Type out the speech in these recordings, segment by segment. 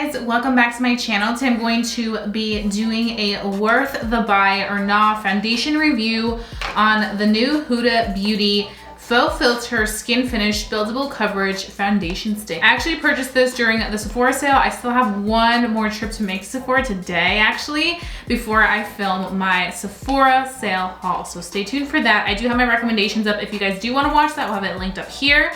guys, welcome back to my channel. Today I'm going to be doing a worth the buy or not foundation review on the new Huda Beauty Faux Filter Skin Finish Buildable Coverage Foundation Stick. I actually purchased this during the Sephora sale. I still have one more trip to make Sephora today actually, before I film my Sephora sale haul. So stay tuned for that. I do have my recommendations up. If you guys do want to watch that, we'll have it linked up here.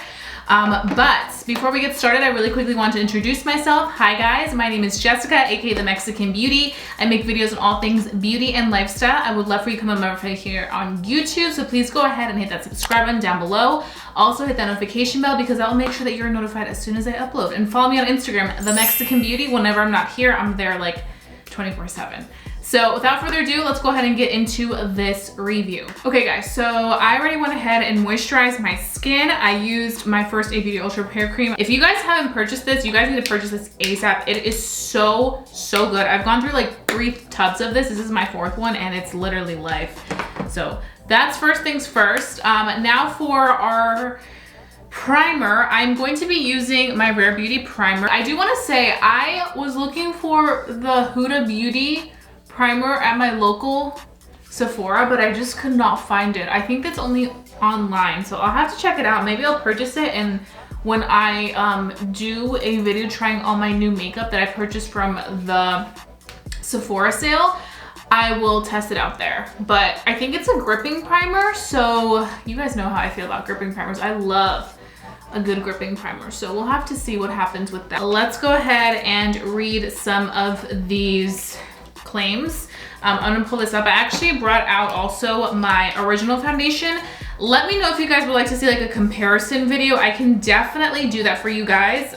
But before we get started, I really quickly want to introduce myself. Hi guys, my name is Jessica, aka The Mexican Beauty. I make videos on all things beauty and lifestyle. I would love for you to become a member right here on YouTube, so please go ahead and hit that subscribe button down below. Also hit that notification bell because I'll make sure that you're notified as soon as I upload. And follow me on Instagram, The Mexican Beauty. Whenever I'm not here, I'm there like 24/7. So without further ado, let's go ahead and get into this review. Okay guys, so I already went ahead and moisturized my skin. I used my first A Beauty Ultra Repair Cream. If you guys haven't purchased this, you guys need to purchase this ASAP. It is so good. I've gone through like 3 tubs of this. This is my 4th one and it's literally life. So that's first things first. Now for our primer, I'm going to be using my Rare Beauty primer. I do want to say I was looking for the Huda Beauty primer at my local Sephora, but I just could not find it. I think that's only online, so I'll have to check it out. Maybe I'll purchase it, and when I do a video trying all my new makeup that I purchased from the Sephora sale, I will test it out there. But I think it's a gripping primer, so you guys know how I feel about gripping primers. I love a good gripping primer, so we'll have to see what happens with that. Let's go ahead and read some of these claims. I'm gonna pull this up. I actually brought out also my original foundation. Let me know if you guys would like to see like a comparison video. I can definitely do that for you guys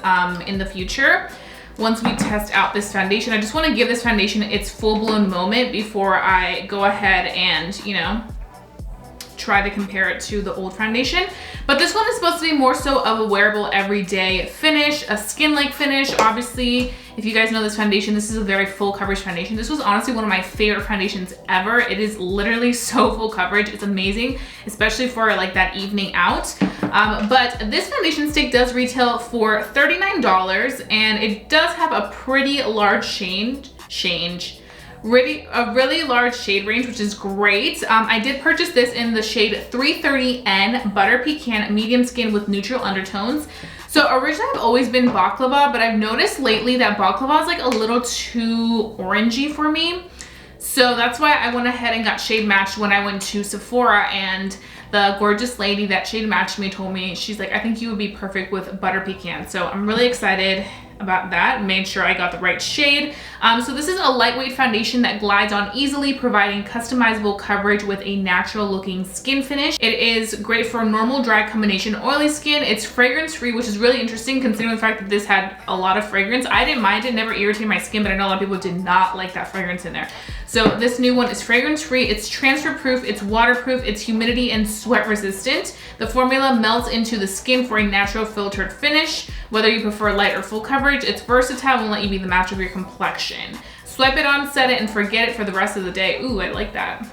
in the future once we test out this foundation. I just want to give this foundation its full-blown moment before I go ahead and, you know, try to compare it to the old foundation. But this one is supposed to be more so of a wearable everyday finish, a skin-like finish. Obviously, if you guys know this foundation, this is a very full coverage foundation. This was honestly one of my favorite foundations ever. It is literally so full coverage. It's amazing, especially for like that evening out. But this foundation stick does retail for $39 and it does have a pretty large a really large shade range, which is great. I did purchase this in the shade 330N Butter Pecan Medium Skin with Neutral Undertones. So originally I've always been baklava, but I've noticed lately that baklava is like a little too orangey for me. So that's why I went ahead and got shade matched when I went to Sephora, and the gorgeous lady that shade matched me told me, she's like, I think you would be perfect with Butter Pecan. So I'm really excited about that. Made sure I got the right shade. So this is a lightweight foundation that glides on easily, providing customizable coverage with a natural looking skin finish. It is great for normal, dry, combination oily skin. It's fragrance free, which is really interesting considering the fact that this had a lot of fragrance. I didn't mind it, never irritated my skin, but I know a lot of people did not like that fragrance in there. So this new one is fragrance free, it's transfer proof, it's waterproof, it's humidity and sweat resistant. The formula melts into the skin for a natural filtered finish. Whether you prefer light or full coverage, it's versatile and will let you be the match of your complexion. Swipe it on, set it, and forget it for the rest of the day. Ooh, I like that.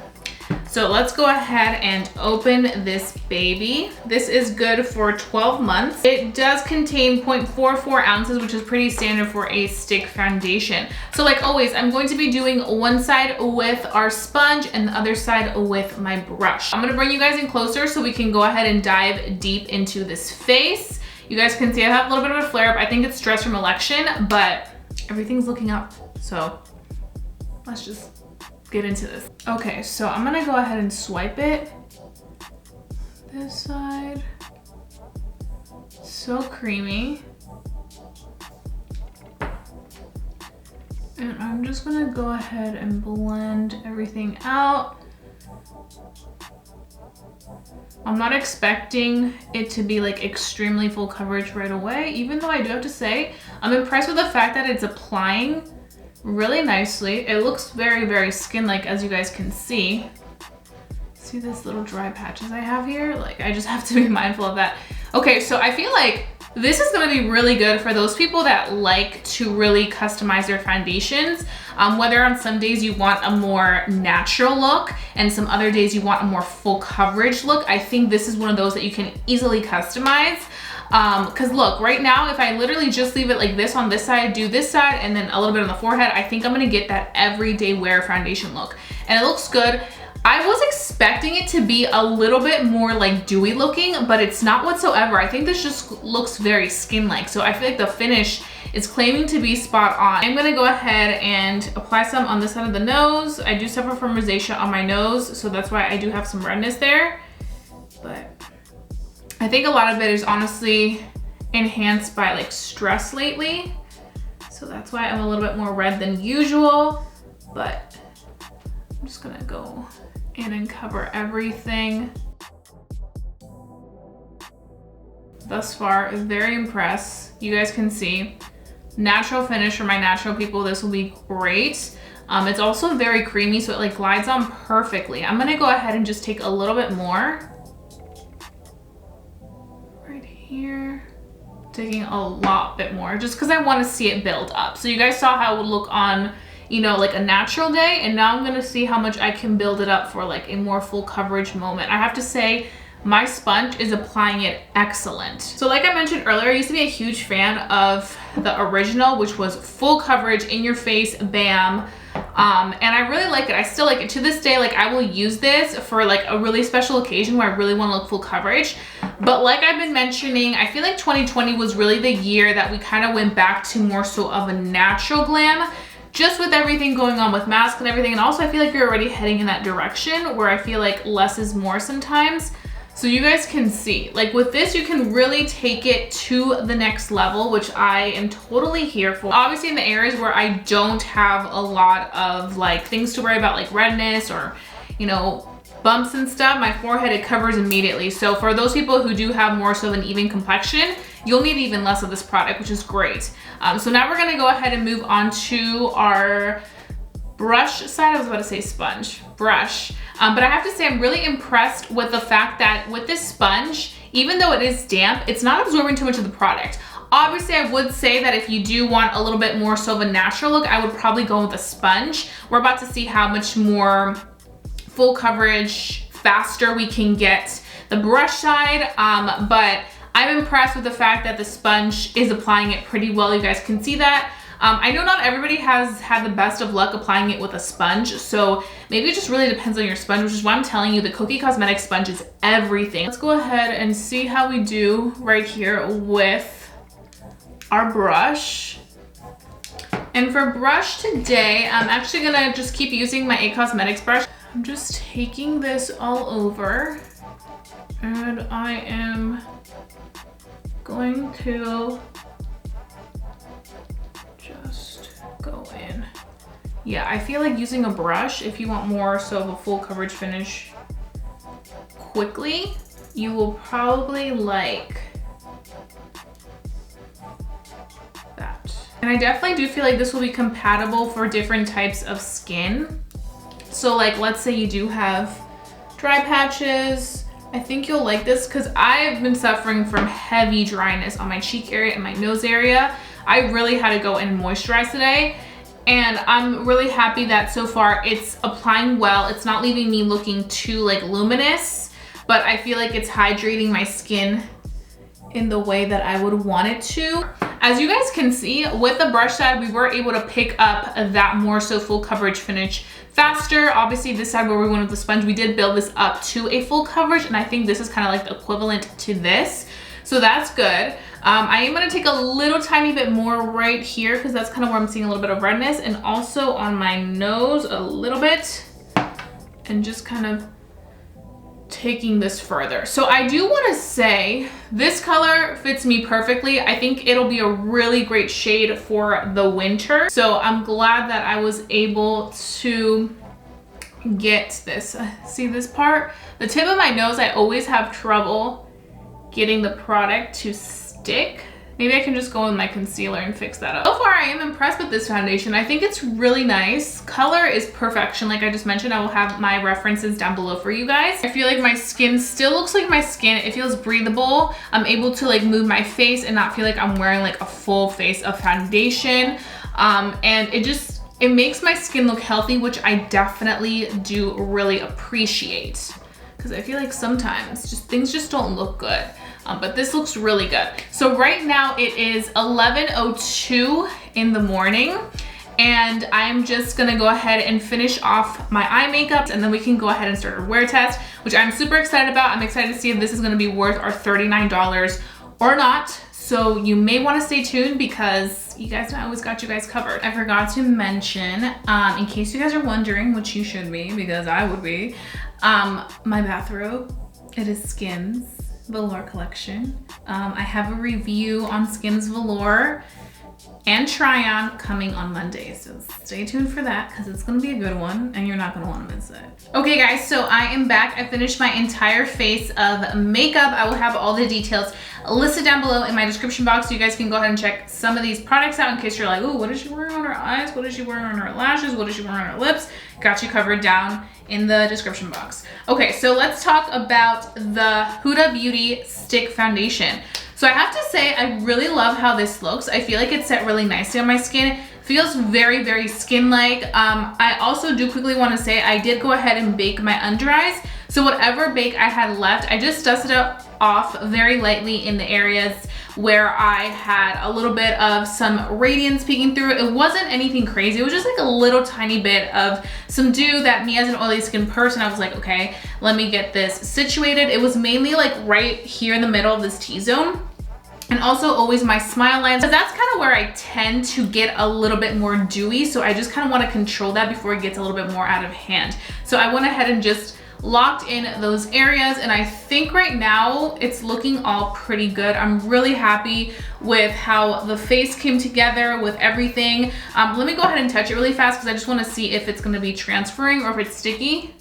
So let's go ahead and open this baby. This is good for 12 months. It does contain 0.44 ounces, which is pretty standard for a stick foundation. So like always, I'm going to be doing one side with our sponge and the other side with my brush. I'm gonna bring you guys in closer so we can go ahead and dive deep into this face. You guys can see I have a little bit of a flare up. I think it's stress from election, but everything's looking up. So let's just get into this. Okay, so I'm gonna go ahead and swipe it. This side. So creamy. And I'm just gonna go ahead and blend everything out. I'm not expecting it to be like extremely full coverage right away, even though I do have to say, I'm impressed with the fact that it's applying really nicely. It looks very skin-like, as you guys can see. See this little dry patches I have here? Like, I just have to be mindful of that. Okay, so I feel like this is gonna be really good for those people that like to really customize their foundations. Whether on some days you want a more natural look and some other days you want a more full coverage look, I think this is one of those that you can easily customize. Because look, right now, if I literally just leave it like this on this side, do this side, and then a little bit on the forehead, I think I'm gonna get that everyday wear foundation look. And it looks good. I was expecting it to be a little bit more like dewy looking, but it's not whatsoever. I think this just looks very skin-like. So I feel like the finish is claiming to be spot on. I'm gonna go ahead and apply some on this side of the nose. I do suffer from rosacea on my nose, so that's why I do have some redness there. But I think a lot of it is honestly enhanced by like stress lately. So that's why I'm a little bit more red than usual, but I'm just gonna go in and cover everything. Thus far, very impressed. You guys can see, natural finish for my natural people, this will be great. It's also very creamy, so it like glides on perfectly. I'm gonna go ahead and just take a little bit more. Right here. Taking a lot bit more, just because I want to see it build up. So you guys saw how it would look on, you know, like a natural day, and now I'm gonna see how much I can build it up for like a more full coverage moment. I have to say, my sponge is applying it excellent. So like I mentioned earlier, I used to be a huge fan of the original, which was full coverage, in your face, bam. And I really like it. I still like it to this day. Like I will use this for like a really special occasion where I really want to look full coverage. But like I've been mentioning, I feel like 2020 was really the year that we kind of went back to more so of a natural glam, just with everything going on with masks and everything. And also I feel like we're already heading in that direction where I feel like less is more sometimes. So you guys can see, like with this, you can really take it to the next level, which I am totally here for. Obviously in the areas where I don't have a lot of like things to worry about, like redness or, you know, bumps and stuff, my forehead, it covers immediately. So for those people who do have more so of an even complexion, you'll need even less of this product, which is great. So now we're gonna go ahead and move on to our brush side. I was about to say sponge, brush. But I have to say I'm really impressed with the fact that with this sponge, even though it is damp, it's not absorbing too much of the product. Obviously, I would say that if you do want a little bit more so of a natural look, I would probably go with a sponge. We're about to see how much more full coverage, faster we can get the brush side. But I'm impressed with the fact that the sponge is applying it pretty well. You guys can see that. I know not everybody has had the best of luck applying it with a sponge, so maybe it just really depends on your sponge, which is why I'm telling you the Cookie Cosmetics sponge is everything. Let's go ahead and see how we do right here with our brush. And for brush today, I'm actually gonna just keep using my IT Cosmetics brush. I'm just taking this all over, and I am going to just go in. Yeah, I feel like using a brush, if you want more so of a full coverage finish quickly, you will probably like that. And I definitely do feel like this will be compatible for different types of skin. So like, let's say you do have dry patches, I think you'll like this because I've been suffering from heavy dryness on my cheek area and my nose area. I really had to go and moisturize today, and I'm really happy that so far it's applying well. It's not leaving me looking too like luminous, but I feel like it's hydrating my skin in the way that I would want it to. As you guys can see, with the brush side, we were able to pick up that more so full coverage finish faster. Obviously this side where we went with the sponge, we did build this up to a full coverage, and I think this is kind of like the equivalent to this. So that's good. I am gonna take a little tiny bit more right here because that's kind of where I'm seeing a little bit of redness, and also on my nose a little bit, and just kind of taking this further. So I do want to say this color fits me perfectly. I think it'll be a really great shade for the winter. So I'm glad that I was able to get this. See this part? The tip of my nose, I always have trouble getting the product to stick. Maybe I can just go with my concealer and fix that up. So far, I am impressed with this foundation. I think it's really nice. Color is perfection. Like I just mentioned, I will have my references down below for you guys. I feel like my skin still looks like my skin. It feels breathable. I'm able to like move my face and not feel like I'm wearing like a full face of foundation. And it makes my skin look healthy, which I definitely do really appreciate. Because I feel like sometimes things just don't look good. but this looks really good. So right now it is 11:02 in the morning, and I'm just gonna go ahead and finish off my eye makeup, and then we can go ahead and start our wear test, which I'm super excited about. I'm excited to see if this is gonna be worth our $39 or not. So you may wanna stay tuned because you guys know I always got you guys covered. I forgot to mention, in case you guys are wondering, which you should be because I would be, my bathrobe, it is Skims Velour collection. I have a review on Skims Velour and try on coming on Monday, so stay tuned for that because it's gonna be a good one and you're not gonna want to miss it. Okay guys, so I am back. I finished my entire face of makeup. I will have all the details listed down below in my description box, so you guys can go ahead and check some of these products out in case you're like, oh, what is she wearing on her eyes? What is she wearing on her lashes? What is she wearing on her lips? Got you covered down in the description box. Okay, so let's talk about the Huda Beauty Stick Foundation. So I have to say, I really love how this looks. I feel like it's set really nicely on my skin. Feels very, very skin-like. I also do quickly want to say I did go ahead and bake my under eyes. So whatever bake I had left, I just dusted it off very lightly in the areas where I had a little bit of some radiance peeking through. It wasn't anything crazy. It was just like a little tiny bit of some dew that me as an oily skin person, I was like, okay, let me get this situated. It was mainly like right here in the middle of this T-zone. And also always my smile lines. So that's kind of where I tend to get a little bit more dewy. So I just kind of want to control that before it gets a little bit more out of hand. So I went ahead and just locked in those areas, and I think right now it's looking all pretty good. I'm really happy with how the face came together with everything. Let me go ahead and touch it really fast because I just want to see if it's going to be transferring or if it's sticky.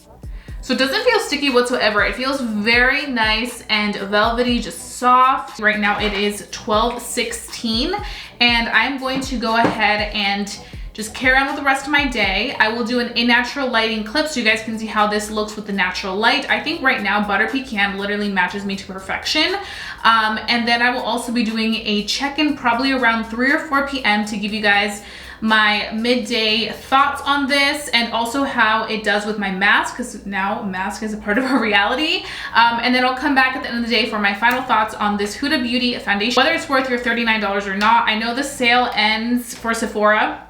So it doesn't feel sticky whatsoever. It feels very nice and velvety, just soft. Right now it is 12:16, and I'm going to go ahead and just carry on with the rest of my day. I will do an in natural lighting clip so you guys can see how this looks with the natural light. I think right now Butter Pecan literally matches me to perfection. And then I will also be doing a check-in probably around 3 or 4 p.m. to give you guys my midday thoughts on this, and also how it does with my mask, because now mask is a part of our reality. And then I'll come back at the end of the day for my final thoughts on this Huda Beauty foundation, whether it's worth your $39 or not. I know the sale ends for Sephora.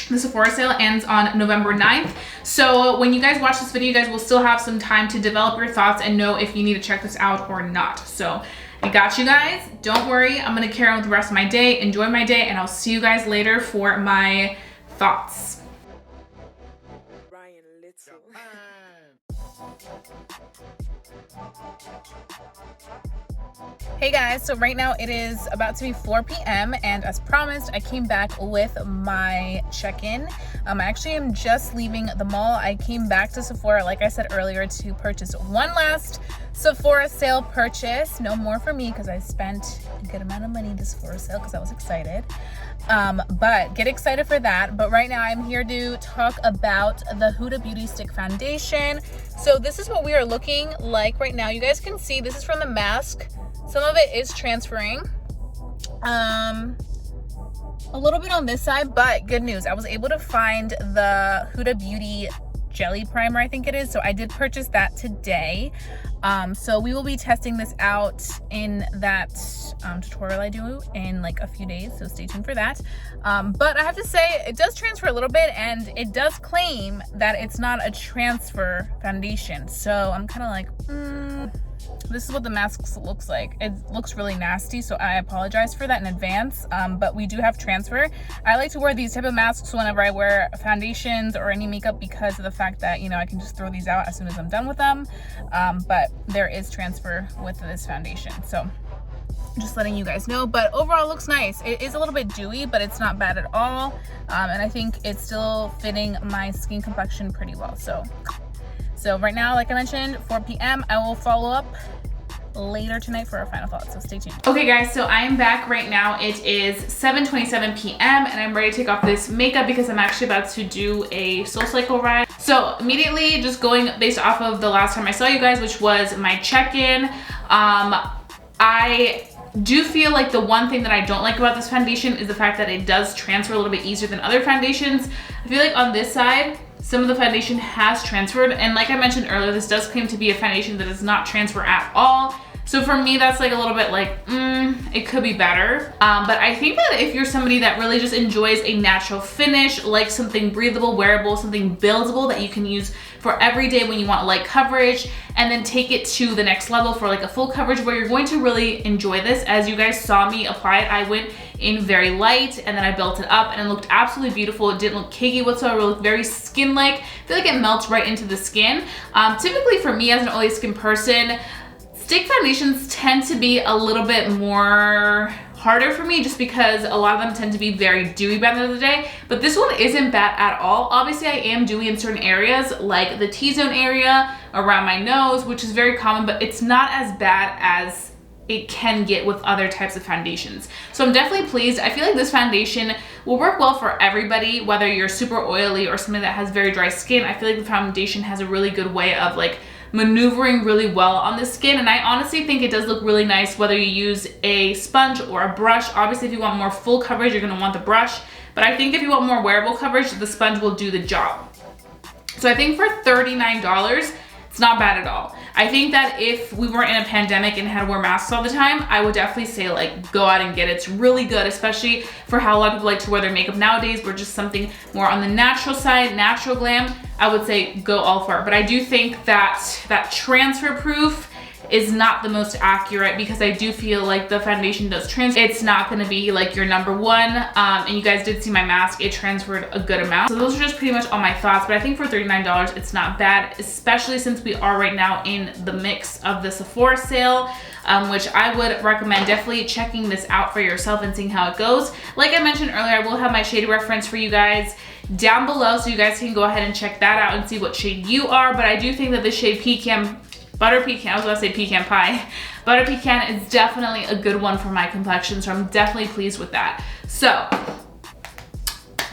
The Sephora sale ends on November 9th. So when you guys watch this video, you guys will still have some time to develop your thoughts and know if you need to check this out or not. So I got you guys. Don't worry. I'm going to carry on with the rest of my day. Enjoy my day, and I'll see you guys later for my thoughts. Hey guys, so right now it is about to be 4 p.m. and as promised, I came back with my check-in. I actually am just leaving the mall. I came back to Sephora, like I said earlier, to purchase one last Sephora sale purchase. No more for me because I spent a good amount of money this Sephora sale because I was excited. But get excited for that. But right now I'm here to talk about the Huda Beauty Stick Foundation. So this is what we are looking like right now. You guys can see this is from the mask. Some of it is transferring. A little bit on this side, but good news. I was able to find the Huda Beauty Jelly Primer, I think it is. So I did purchase that today. So we will be testing this out in that tutorial I do in like a few days, so stay tuned for that. But I have to say it does transfer a little bit, and it does claim that it's not a transfer foundation. So I'm kind of like, this is what the mask looks like. It looks really nasty, so I apologize for that in advance. But we do have transfer. I like to wear these type of masks whenever I wear foundations or any makeup because of the fact that, you know, I can just throw these out as soon as I'm done with them. But there is transfer with this foundation, so just letting you guys know. But overall it looks nice. It is a little bit dewy, but it's not bad at all. And I think it's still fitting my skin complexion pretty well. So right now, like I mentioned, 4 p.m. I will follow up later tonight for our final thoughts, so stay tuned. Okay guys, so I am back right now. It is 7:27 p.m. and I'm ready to take off this makeup because I'm actually about to do a SoulCycle ride. So immediately just going based off of the last time I saw you guys, which was my check-in. I do feel like the one thing that I don't like about this foundation is the fact that it does transfer a little bit easier than other foundations. I feel like on this side, some of the foundation has transferred, and like I mentioned earlier, this does claim to be a foundation that does not transfer at all. So for me, that's like a little bit like, it could be better. But I think that if you're somebody that really just enjoys a natural finish, like something breathable, wearable, something buildable that you can use for every day when you want light coverage, and then take it to the next level for like a full coverage where you're going to really enjoy this. As you guys saw me apply it, I went in very light and then I built it up and it looked absolutely beautiful. It didn't look cakey whatsoever. It looked very skin-like. I feel like it melts right into the skin. Typically for me as an oily skin person, stick foundations tend to be a little bit more harder for me just because a lot of them tend to be very dewy by the end of the day, but this one isn't bad at all. Obviously I am dewy in certain areas like the T-zone area, around my nose, which is very common, but it's not as bad as it can get with other types of foundations. So I'm definitely pleased. I feel like this foundation will work well for everybody, whether you're super oily or somebody that has very dry skin. I feel like the foundation has a really good way of like maneuvering really well on the skin, and I honestly think it does look really nice whether you use a sponge or a brush. Obviously if you want more full coverage, you're gonna want the brush, but I think if you want more wearable coverage, the sponge will do the job. So I think for $39, it's not bad at all. I think that if we weren't in a pandemic and had to wear masks all the time, I would definitely say like go out and get it. It's really good, especially for how a lot of people like to wear their makeup nowadays. We're just something more on the natural side, natural glam. I would say go all for it. But I do think that transfer proof is not the most accurate because I do feel like the foundation does transfer. It's not gonna be like your number one. And you guys did see my mask, it transferred a good amount. So those are just pretty much all my thoughts, but I think for $39, it's not bad, especially since we are right now in the mix of the Sephora sale, which I would recommend definitely checking this out for yourself and seeing how it goes. Like I mentioned earlier, I will have my shade reference for you guys down below so you guys can go ahead and check that out and see what shade you are. But I do think that this shade Butter Pecan, I was gonna say pecan pie. Butter Pecan is definitely a good one for my complexion, so I'm definitely pleased with that. So,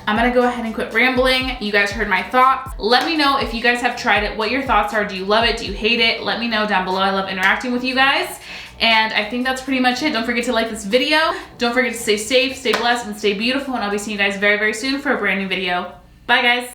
I'm gonna go ahead and quit rambling. You guys heard my thoughts. Let me know if you guys have tried it, what your thoughts are. Do you love it? Do you hate it? Let me know down below. I love interacting with you guys. And I think that's pretty much it. Don't forget to like this video. Don't forget to stay safe, stay blessed, and stay beautiful. And I'll be seeing you guys very, very soon for a brand new video. Bye, guys.